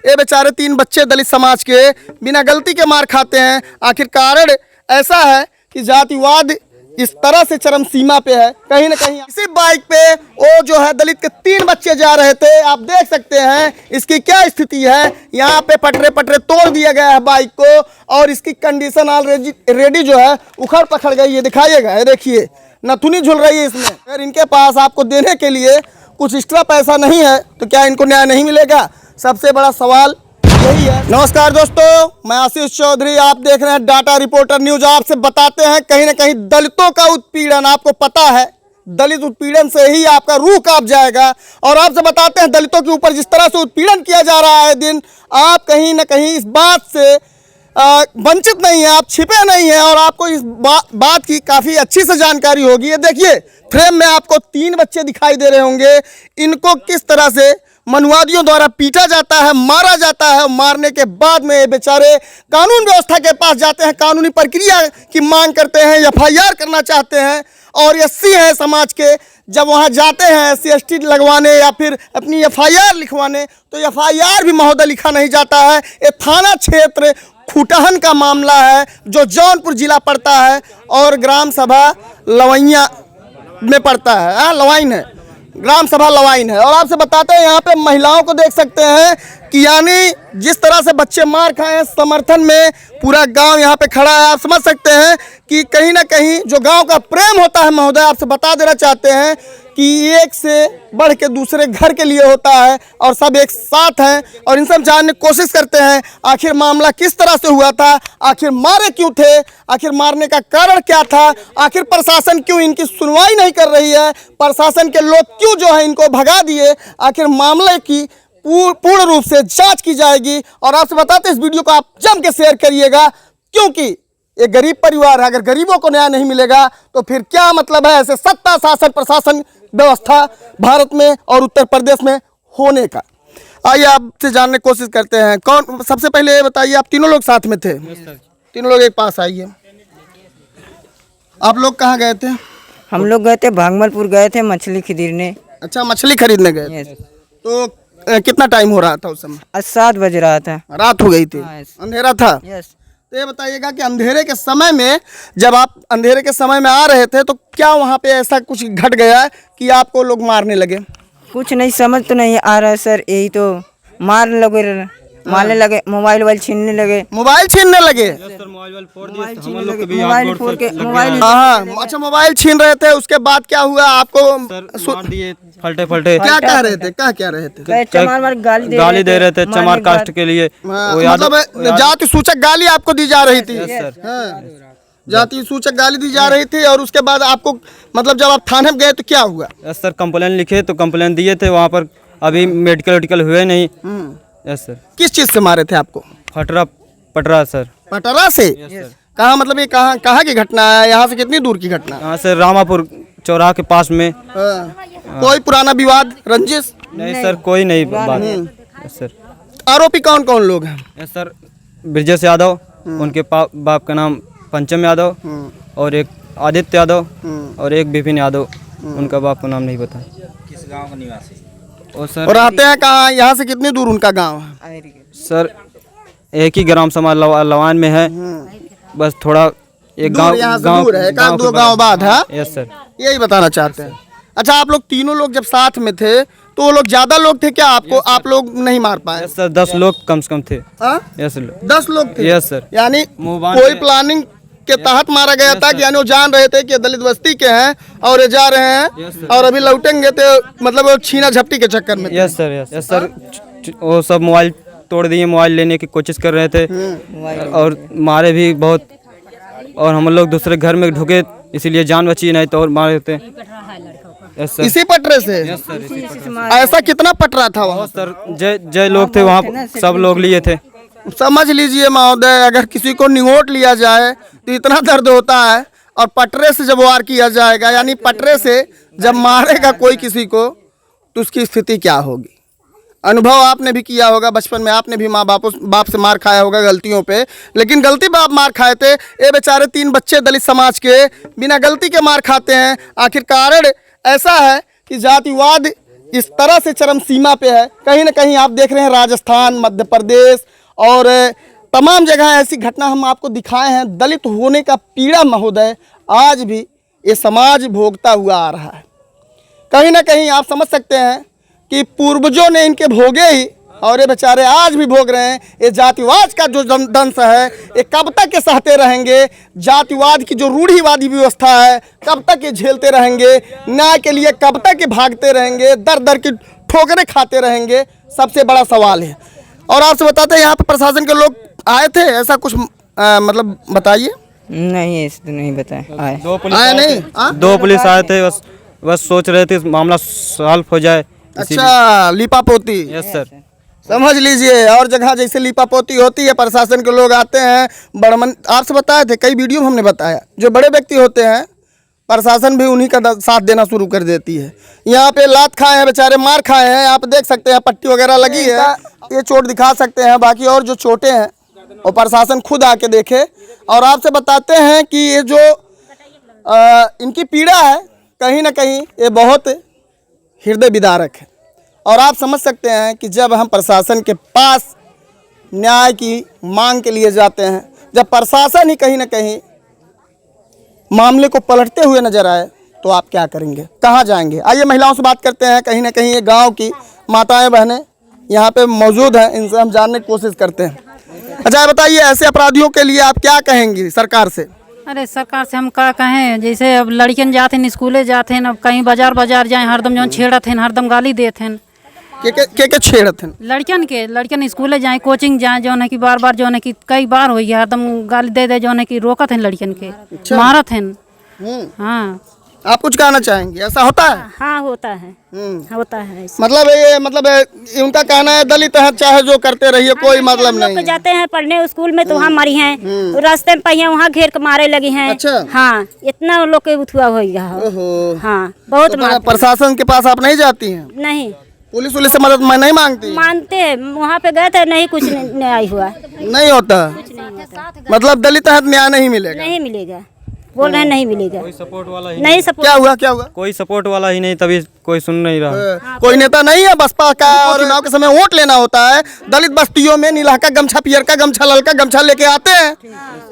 ये बेचारे 3 बच्चे दलित समाज के बिना गलती के मार खाते हैं। आखिर कारण ऐसा है कि जातिवाद इस तरह से चरम सीमा पे है। कहीं ना कहीं इसी बाइक पे वो जो है दलित के 3 बच्चे जा रहे थे। आप देख सकते हैं इसकी क्या स्थिति है। यहाँ पे पटरे तोड़ दिया गया है बाइक को और इसकी कंडीशन ऑलरेडी जो है उखड़ पखड़ गई है। दिखाइएगा, ये देखिए नथुनी झुल रही है इसमें। अगर इनके पास आपको देने के लिए कुछ एक्स्ट्रा पैसा नहीं है तो क्या इनको न्याय नहीं मिलेगा? सबसे बड़ा सवाल यही है। नमस्कार दोस्तों, मैं आशीष चौधरी, आप देख रहे हैं डाटा रिपोर्टर न्यूज। आपसे बताते हैं कहीं ना कहीं दलितों का उत्पीड़न, आपको पता है दलित उत्पीड़न से ही आपका रूह कांप जाएगा। और आपसे बताते हैं दलितों के ऊपर जिस तरह से उत्पीड़न किया जा रहा है दिन, आप कहीं ना कहीं इस बात से वंचित नहीं है, आप छिपे नहीं हैं और आपको इस बात की काफ़ी अच्छी से जानकारी होगी। ये देखिए फ्रेम में आपको 3 बच्चे दिखाई दे रहे होंगे। इनको किस तरह से मनुवादियों द्वारा पीटा जाता है, मारा जाता है। मारने के बाद में ये बेचारे कानून व्यवस्था के पास जाते हैं, कानूनी प्रक्रिया की मांग करते हैं, FIR करना चाहते हैं। और SC हैं समाज के, जब वहाँ जाते हैं SC ST लगवाने या फिर अपनी FIR लिखवाने तो FIR भी महोदय लिखा नहीं जाता है। ये थाना क्षेत्र खुटहन का मामला है जो जौनपुर जिला पड़ता है और ग्राम सभा लवैया में पड़ता है। लवाइन है, ग्राम सभा लवाइन है। और आपसे बताते हैं यहाँ पे महिलाओं को देख सकते हैं कि यानी जिस तरह से बच्चे मार खाए हैं, समर्थन में पूरा गांव यहाँ पे खड़ा है। आप समझ सकते हैं कि कहीं ना कहीं जो गांव का प्रेम होता है महोदय, आपसे बता देना चाहते हैं कि एक से बढ़ के दूसरे घर के लिए होता है और सब एक साथ हैं और इन सब जानने की कोशिश करते हैं आखिर मामला किस तरह से हुआ था, आखिर मारे क्यों थे, आखिर मारने का कारण क्या था, आखिर प्रशासन क्यों इनकी सुनवाई नहीं कर रही है, प्रशासन के लोग क्यों जो है इनको भगा दिए। आखिर मामले की पूर्ण रूप से जांच की जाएगी। और आपसे बताते हैं इस वीडियो को आप जम के शेयर करिएगा, क्योंकि ये गरीब परिवार है। अगर गरीबों को न्याय नहीं मिलेगा तो फिर क्या मतलब है ऐसे सत्ता शासन प्रशासन व्यवस्था भारत में और उत्तर प्रदेश में होने का। आइए आपसे जानने की कोशिश करते हैं। कौन सबसे पहले ये बताइए, आप तीनों लोग साथ में थे? तीनों लोग एक पास आइए। आप लोग कहाँ गए थे? हम लोग गए थे भागमलपुर, गए थे मछली खरीदने। अच्छा, मछली खरीदने गए थे। तो कितना टाइम हो रहा था उस समय? 7 बज रहा था, रात हो गई थी, अंधेरा था। तो ये बताइएगा कि अंधेरे के समय में, जब आप अंधेरे के समय में आ रहे थे तो क्या वहाँ पे ऐसा कुछ घट गया कि आपको लोग मारने लगे? कुछ नहीं समझ तो नहीं आ रहा है सर, यही तो मारने लगे, मोबाइल छीनने लगे। मोबाइल छीनने लगे? मोबाइल अच्छा, मोबाइल छीन रहे थे, उसके बाद क्या हुआ आपको? फलटे क्या कह रहे थे, क्या रहे थे? चमार गाली दे रहे थे, चमार कास्ट के लिए। मतलब जाति सूचक गाली आपको दी जा रही थी? जाति सूचक गाली दी जा रही थी। और उसके बाद आपको मतलब जब आप थाने में गए तो क्या हुआ? यस सर, कंप्लेन लिखे तो कंप्लेन दिए थे वहाँ पर, अभी मेडिकल हुए नहीं। Yes sir. किस चीज से मारे थे आपको? पटरा सर। पटरा से? कहाँ, मतलब ये कहाँ की घटना है? यहाँ से कितनी दूर की घटना? यहाँ से रामापुर चौराहा के पास में। कोई पुराना विवाद, रंजिश? नहीं सर, कोई नहीं बात। Yes sir. आरोपी कौन कौन लोग हैं? यस सर, ब्रजेश यादव, उनके बाप का नाम पंचम यादव, और एक आदित्य यादव और एक विपिन यादव, उनका बाप का नाम नहीं पता। किस गांव का निवासी? और रहते हैं कहाँ? यहाँ से कितनी दूर उनका गांव है? सर एक ही ग्राम समाज लवान में है, बस थोड़ा एक गांव दूर है, एक आध 2 गांव बाद है। यस सर, यही बताना चाहते हैं। अच्छा, आप लोग तीनों लोग जब साथ में थे तो वो लोग ज्यादा लोग थे क्या? आपको आप लोग नहीं मार पाए? यस सर, 10 लोग कम से कम थे। यस 10 लोग थे? Yes sir. यानी कोई प्लानिंग के तहत मारा गया था कि यानी वो जान रहे थे कि दलित बस्ती के हैं और ये जा रहे हैं और अभी लौटेंगे तो मतलब वो छीना झपटी के चक्कर में? Yes sir, yes sir. वो सब मोबाइल तोड़ दिए, मोबाइल लेने की कोशिश कर रहे थे और मारे भी बहुत। और हम लोग दूसरे घर में ढुके, इसीलिए जान बची, नहीं तो और मारे थे। Yes sir. इसी पटरे से? Yes sir. ऐसा कितना पटरा था वहाँ? सर जय लोग थे वहाँ, सब लोग लिए थे। समझ लीजिए महोदय, अगर किसी को निगोट लिया जाए तो इतना दर्द होता है, और पटरे से जब वार किया जाएगा, यानी पटरे से जब मारेगा कोई किसी को तो उसकी स्थिति क्या होगी? अनुभव आपने भी किया होगा, बचपन में आपने भी माँ बाप से मार खाया होगा गलतियों पे, लेकिन गलती पे आप मार खाए थे। ये बेचारे 3 बच्चे दलित समाज के बिना गलती के मार खाते हैं। आखिर कारण ऐसा है कि जातिवाद इस तरह से चरम सीमा पे है। कहीं ना कहीं आप देख रहे हैं राजस्थान, मध्य प्रदेश और तमाम जगह ऐसी घटना हम आपको दिखाए हैं। दलित होने का पीड़ा महोदय आज भी ये समाज भोगता हुआ आ रहा है। कहीं ना कहीं आप समझ सकते हैं कि पूर्वजों ने इनके भोगे ही और ये बेचारे आज भी भोग रहे हैं। ये जातिवाद का जो दंश है ये कब तक ये सहते रहेंगे? जातिवाद की जो रूढ़िवादी व्यवस्था है कब तक ये झेलते रहेंगे? न्याय के लिए कब तक ये भागते रहेंगे? दर दर की ठोकरें खाते रहेंगे? सबसे बड़ा सवाल है। और आपसे बताते हैं यहाँ पे प्रशासन के लोग आए थे, ऐसा कुछ मतलब बताइए। नहीं ऐसे तो नहीं बताए आए। आए नहीं? हाँ? दो पुलिस आए थे, बस सोच रहे थे मामला सॉल्व हो जाए। अच्छा, लीपापोती। Yes sir. समझ लीजिए, और जगह जैसे लीपापोती होती है प्रशासन के लोग आते हैं बड़मन। आपसे बताए थे, कई वीडियो में हमने बताया, जो बड़े व्यक्ति होते हैं प्रशासन भी उन्हीं का साथ देना शुरू कर देती है। यहाँ पे लात खाए हैं बेचारे, मार खाए हैं, आप देख सकते हैं पट्टी वगैरह लगी है, ये चोट दिखा सकते हैं। बाकी और जो चोटें हैं और प्रशासन खुद आके देखे। और आपसे बताते हैं कि ये जो इनकी पीड़ा है कहीं ना कहीं ये बहुत हृदय विदारक है। और आप समझ सकते हैं कि जब हम प्रशासन के पास न्याय की मांग के लिए जाते हैं, जब प्रशासन ही कहीं ना कहीं मामले को पलटते हुए नजर आए, तो आप क्या करेंगे, कहाँ जाएंगे? आइए महिलाओं से बात करते हैं। कहीं ना कहीं ये गांव की माताएं बहनें यहाँ पे मौजूद हैं, इनसे हम जानने की कोशिश करते हैं। अच्छा बताइए, ऐसे अपराधियों के लिए आप क्या कहेंगी सरकार से? अरे सरकार से हम का कहें, जैसे अब लड़कियन जाते हैं स्कूले जाते हैं, अब कहीं बाजार जाए हरदम जौन छेड़त हैं, हरदम गाली देते हैं। के छेड़त हैं? लड़कियन स्कूले जाए, कोचिंग जाए, जौन है कि बार बार जौन है कि कई बार हो गया, हरदम गाली दे जौन है कि रोकत हैं लड़कियन के। अच्छा। मारत हैं। हाँ, आप कुछ कहना चाहेंगे? ऐसा होता है? हाँ होता है, होता है ऐसे। मतलब ये उनका कहना है दलित है चाहे जो करते रहिए, कोई मतलब नहीं है। जाते हैं पढ़ने स्कूल में तो वहाँ मरी हैं, रास्ते में पहिया वहाँ घेर के मारे लगी हैं। अच्छा। हाँ, इतना लोग के उठुआ हो गया हो। ओहो। हाँ, बहुत तो प्रशासन के पास आप नहीं जाती हैं? नहीं, पुलिस से मदद नहीं मांगती? मानते हैं, वहाँ पे गए थे, नहीं कुछ न्याय हुआ, नहीं होता। मतलब दलित है न्याय नहीं मिलेगा? नहीं मिलेगा, बोल रहे हैं नहीं मिलेगा। कोई सपोर्ट वाला ही नहीं सपोर्ट। क्या हुआ? कोई सपोर्ट वाला ही नहीं, तभी कोई सुन नहीं रहा। कोई नेता नहीं है बसपा का? और चुनाव के समय वोट लेना होता है, दलित बस्तियों में नीला का गमछा, पियर का गमछा, ललका गमछा लेके आते हैं।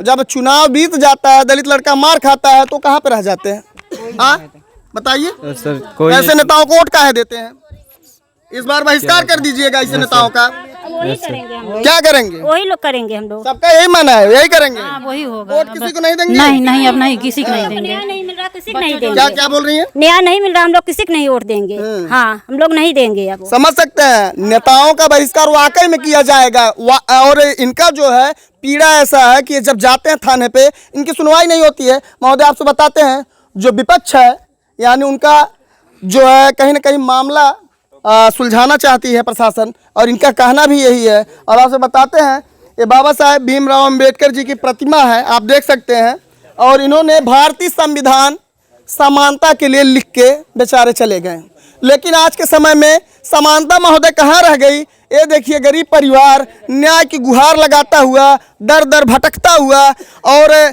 जब चुनाव बीत जाता है, दलित लड़का मार खाता है, तो कहाँ पे रह जाते हैं? हाँ बताइए सर, कोई ऐसे नेताओं को वोट काहे देते हैं? इस बार बहिष्कार कर दीजिएगा ऐसे नेताओं का। वही करेंगे हम लोग, क्या करेंगे? वही लोग करेंगे हम लोग। सबका यही मन है, यही करेंगे। हाँ, वही होगा। वोट किसी को नहीं देंगे? नहीं, अब नहीं, किसी को नहीं देंगे। न्याय नहीं मिल रहा, किसी को नहीं देंगे। क्या बोल रही हैं? न्याय नहीं मिल रहा, हम लोग किसी को नहीं वोट देंगे। हाँ, हम लोग नहीं देंगे अब। समझ सकते हैं, नेताओं का बहिष्कार वाकई में किया जाएगा। और इनका जो है पीड़ा ऐसा है कि जब जाते हैं थाने पे इनकी सुनवाई नहीं होती है। महोदय आपसे बताते हैं, जो विपक्ष है यानी उनका जो है कहीं ना कहीं मामला सुलझाना चाहती है प्रशासन, और इनका कहना भी यही है। और आपसे बताते हैं, ये बाबा साहेब भीमराव अंबेडकर जी की प्रतिमा है, आप देख सकते हैं। और इन्होंने भारतीय संविधान समानता के लिए लिख के बेचारे चले गए। लेकिन आज के समय में समानता महोदय कहाँ रह गई? ये देखिए, गरीब परिवार न्याय की गुहार लगाता हुआ, दर दर भटकता हुआ और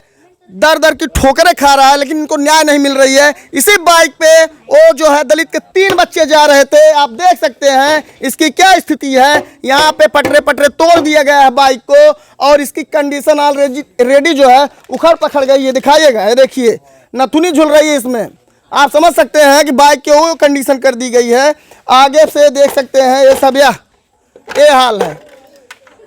दर दर की ठोकरें खा रहा है, लेकिन इनको न्याय नहीं मिल रही है। इसी बाइक पे वो जो है दलित के 3 बच्चे जा रहे थे, आप देख सकते हैं इसकी क्या स्थिति है। यहाँ पे पटरे तोड़ दिया गया है बाइक को, और इसकी कंडीशन ऑलरेडी जो है उखड़ पखड़ गई है। दिखाइएगा, ये देखिए नथुनी झुल रही है इसमें। आप समझ सकते हैं कि बाइक की वो कंडीशन कर दी गई है। आगे से देख सकते हैं ये सब ये हाल है।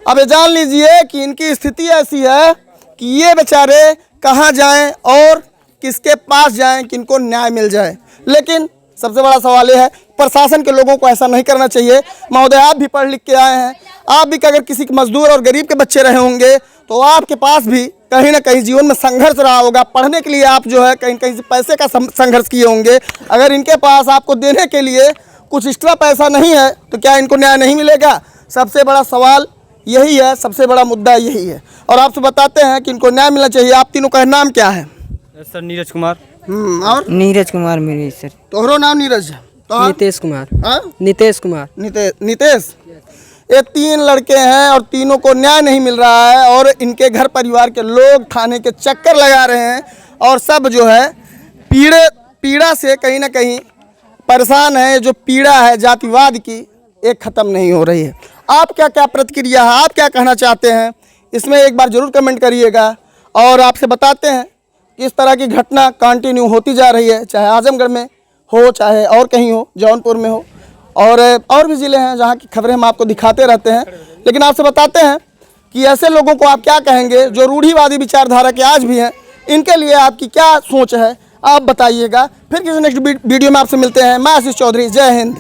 अब ये जान लीजिए कि इनकी स्थिति ऐसी है कि ये बेचारे कहाँ जाएं और किसके पास जाएं कि इनको न्याय मिल जाए। लेकिन सबसे बड़ा सवाल ये है, प्रशासन के लोगों को ऐसा नहीं करना चाहिए। महोदय आप भी पढ़ लिख के आए हैं, आप भी अगर किसी मजदूर और गरीब के बच्चे रहे होंगे तो आपके पास भी कहीं ना कहीं जीवन में संघर्ष रहा होगा। पढ़ने के लिए आप जो है कहीं कहीं से पैसे का संघर्ष किए होंगे। अगर इनके पास आपको देने के लिए कुछ एक्स्ट्रा पैसा नहीं है तो क्या इनको न्याय नहीं मिलेगा? सबसे बड़ा सवाल यही है, सबसे बड़ा मुद्दा यही है। और आपसे बताते हैं कि इनको न्याय मिलना चाहिए। आप तीनों का नाम क्या है? सर नीरज कुमार। और नीरज कुमार मेरे सर। तोहरो नाम नीरज है? तो नितेश कुमार। हाँ? नितेश कुमार। नितेश। ये 3 लड़के हैं और तीनों को न्याय नहीं मिल रहा है, और इनके घर परिवार के लोग थाने के चक्कर लगा रहे हैं, और सब जो है पीड़ा से कहीं ना कहीं परेशान है, जो पीड़ा है जातिवाद की, एक ख़त्म नहीं हो रही है। आप क्या क्या प्रतिक्रिया है, आप क्या कहना चाहते हैं, इसमें एक बार ज़रूर कमेंट करिएगा। और आपसे बताते हैं कि इस तरह की घटना कंटिन्यू होती जा रही है, चाहे आजमगढ़ में हो, चाहे और कहीं हो, जौनपुर में हो, और भी ज़िले हैं जहाँ की खबरें हम आपको दिखाते रहते हैं। लेकिन आपसे बताते हैं कि ऐसे लोगों को आप क्या कहेंगे जो रूढ़िवादी विचारधारा के आज भी हैं, इनके लिए आपकी क्या सोच है, आप बताइएगा। फिर किसी नेक्स्ट वीडियो में आपसे मिलते हैं। मैं आशीष चौधरी, जय हिंद।